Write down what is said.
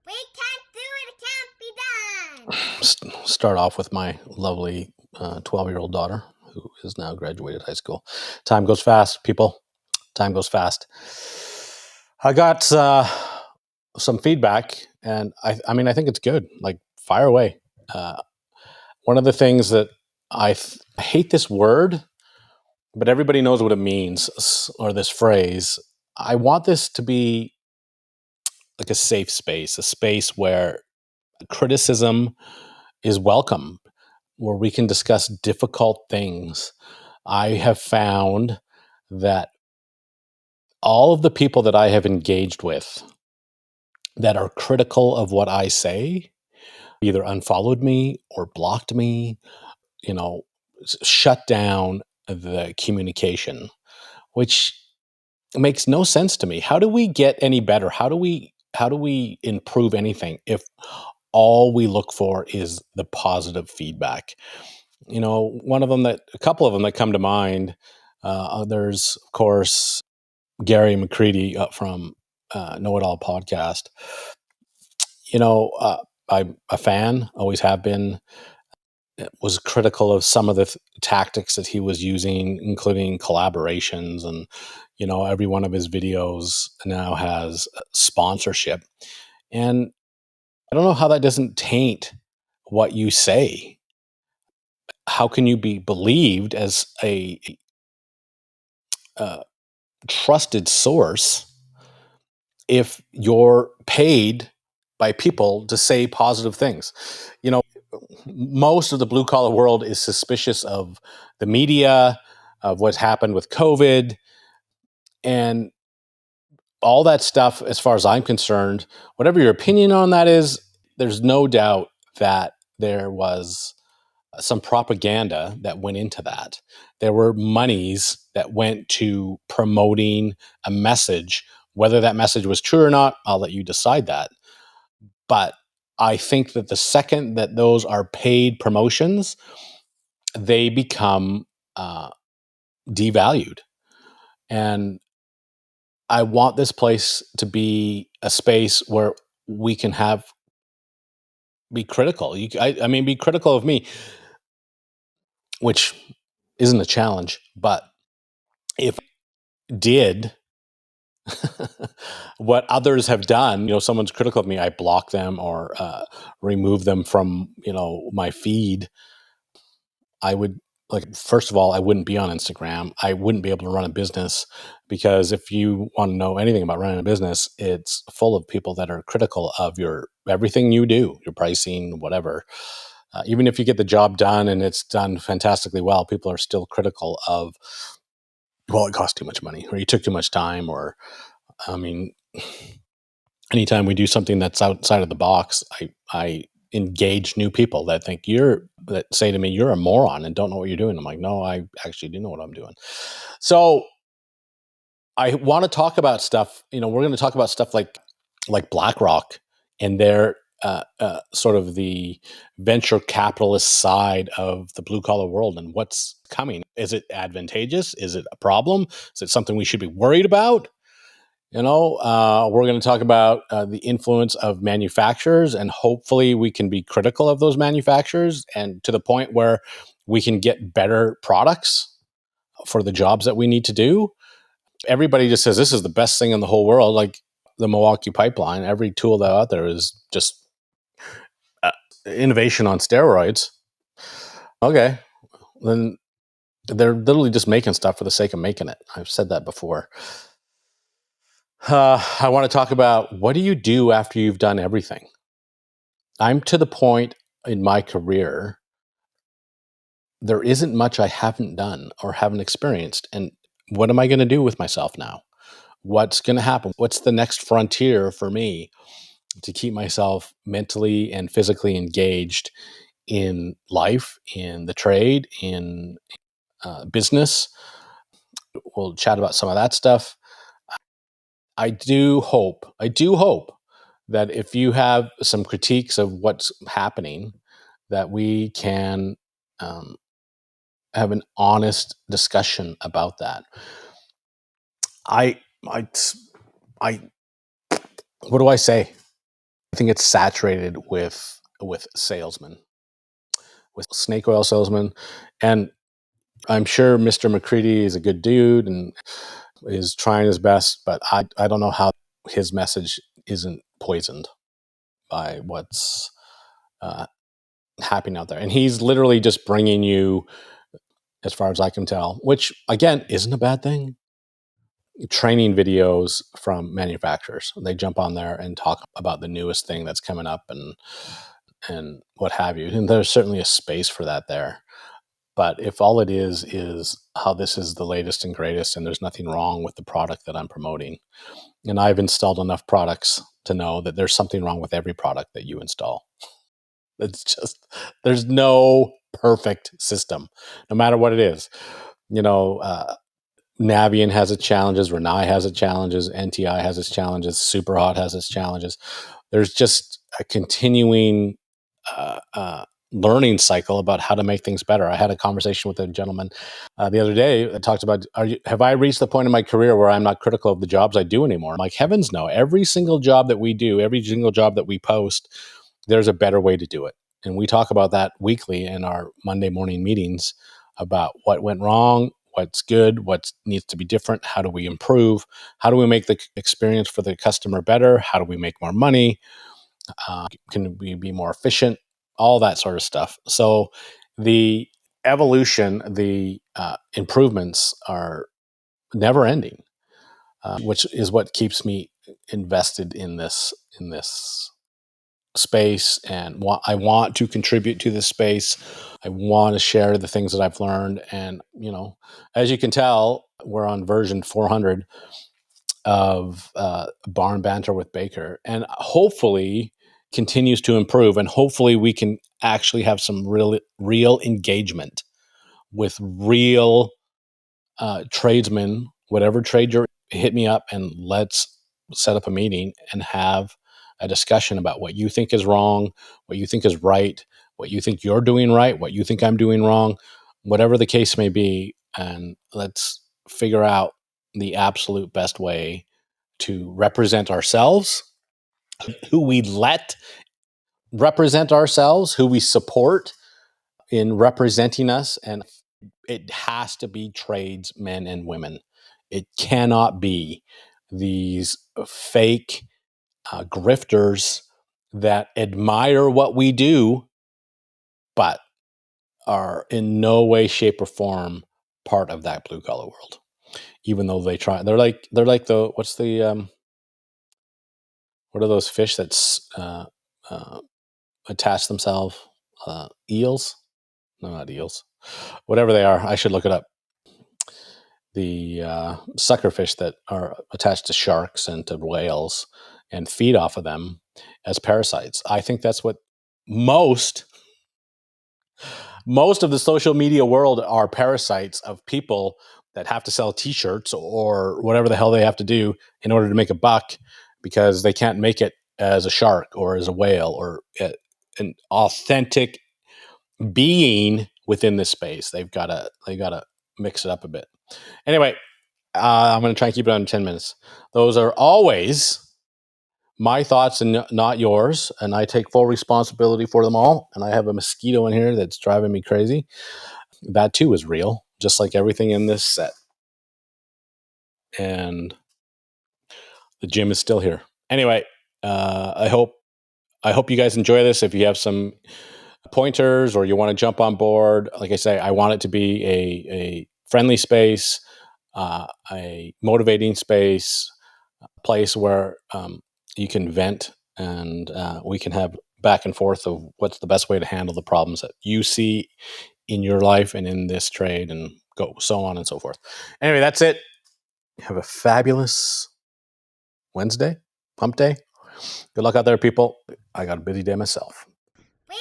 We can't do it. It can't be done. Start off with my lovely 12-year-old daughter who is now graduated high school. Time goes fast, people. Time goes fast. I got some feedback, and I mean, I think it's good. Like, fire away. One of the things that I hate this word, but everybody knows what it means, or this phrase. I want this to be like a safe space, a space where criticism is welcome, where we can discuss difficult things. I have found that all of the people that I have engaged with that are critical of what I say either unfollowed me or blocked me, you know, shut down the communication, which makes no sense to me. How do we get any better? How do we improve anything if all we look for is the positive feedback? A couple of them that come to mind. There's, of course, Gary McCready from Know It All podcast. I'm a fan, always have been. Was critical of some of the tactics that he was using, including collaborations, and every one of his videos now has sponsorship. And I don't know how that doesn't taint what you say. How can you be believed as a trusted source if you're paid by people to say positive things? Most of the blue collar world is suspicious of the media, of what's happened with COVID, and all that stuff. As far as I'm concerned, whatever your opinion on that is, there's no doubt that there was some propaganda that went into that. There were monies that went to promoting a message. Whether that message was true or not, I'll let you decide that. But I think that the second that those are paid promotions, they become devalued. And I want this place to be a space where we can be critical. I mean, be critical of me, which isn't a challenge. But if I did what others have done, someone's critical of me, I block them or remove them from, my feed. I would, like, first of all, I wouldn't be on Instagram. I wouldn't be able to run a business, because if you want to know anything about running a business, it's full of people that are critical of everything you do, your pricing, whatever. Even if you get the job done and it's done fantastically well, people are still critical of, well, it cost too much money, or you took too much time, or, I mean, anytime we do something that's outside of the box, I engage new people that say to me, "You're a moron and don't know what you're doing." I'm like, "No, I actually do know what I'm doing." So I want to talk about stuff. We're going to talk about stuff like BlackRock and their sort of the venture capitalist side of the blue collar world and what's coming. Is it advantageous? Is it a problem? Is it something we should be worried about? We're going to talk about the influence of manufacturers, and hopefully we can be critical of those manufacturers, and to the point where we can get better products for the jobs that we need to do. Everybody just says this is the best thing in the whole world, like the Milwaukee pipeline. Every tool that out there is just innovation on steroids. Okay, then they're literally just making stuff for the sake of making it. I've said that before. I want to talk about, what do you do after you've done everything? I'm to the point in my career, there isn't much I haven't done or haven't experienced. And what am I going to do with myself now? What's going to happen? What's the next frontier for me to keep myself mentally and physically engaged in life, in the trade, in business? We'll chat about some of that stuff. I do hope that if you have some critiques of what's happening, that we can have an honest discussion about that. I, I, I, what do I say? I think it's saturated with salesmen, with snake oil salesmen. And I'm sure Mr. McCready is a good dude and is trying his best, but I don't know how his message isn't poisoned by what's happening out there. And he's literally just bringing you, as far as I can tell, which again isn't a bad thing, training videos from manufacturers. They jump on there and talk about the newest thing that's coming up and what have you. And there's certainly a space for that there. But if all it is how this is the latest and greatest and there's nothing wrong with the product that I'm promoting, and I've installed enough products to know that there's something wrong with every product that you install. It's just, there's no perfect system, no matter what it is. Navien has its challenges, Rinnai has its challenges, NTI has its challenges, Superhot has its challenges. There's just a continuing learning cycle about how to make things better. I had a conversation with a gentleman the other day that talked about, have I reached the point in my career where I'm not critical of the jobs I do anymore? I'm like, heavens no. Every single job that we do, every single job that we post, there's a better way to do it. And we talk about that weekly in our Monday morning meetings about what went wrong, what's good, what needs to be different, how do we improve, how do we make the experience for the customer better, how do we make more money, can we be more efficient, all that sort of stuff. So the evolution, the improvements are never ending, which is what keeps me invested in this space, and I want to contribute to this space. I want to share the things that I've learned, and as you can tell, we're on version 400 of Barn Banter with Baker, and hopefully continues to improve, and hopefully we can actually have some real engagement with real tradesmen, whatever trade you're, hit me up and let's set up a meeting and have a discussion about what you think is wrong, what you think is right, what you think you're doing right, what you think I'm doing wrong, whatever the case may be. And let's figure out the absolute best way to represent ourselves, who we let represent ourselves, who we support in representing us. And it has to be tradesmen and women. It cannot be these fake grifters that admire what we do, but are in no way, shape, or form part of that blue collar world. Even though they try, they're like the what are those fish that's attach themselves? Eels? No, not eels. Whatever they are, I should look it up. The suckerfish that are attached to sharks and to whales and feed off of them as parasites. I think that's what most of the social media world are, parasites of people that have to sell t-shirts or whatever the hell they have to do in order to make a buck, because they can't make it as a shark or as a whale or an authentic being within this space. They gotta mix it up a bit. Anyway, I'm going to try and keep it under 10 minutes. Those are always my thoughts and not yours, and I take full responsibility for them all. And I have a mosquito in here that's driving me crazy. That too is real, just like everything in this set. And the gym is still here. Anyway, I hope you guys enjoy this. If you have some pointers or you want to jump on board, like I say, I want it to be a friendly space, a motivating space, a place where you can vent, and we can have back and forth of what's the best way to handle the problems that you see in your life and in this trade, and go so on and so forth. Anyway, that's it. Have a fabulous Wednesday, hump day. Good luck out there, people. I got a busy day myself. Wait,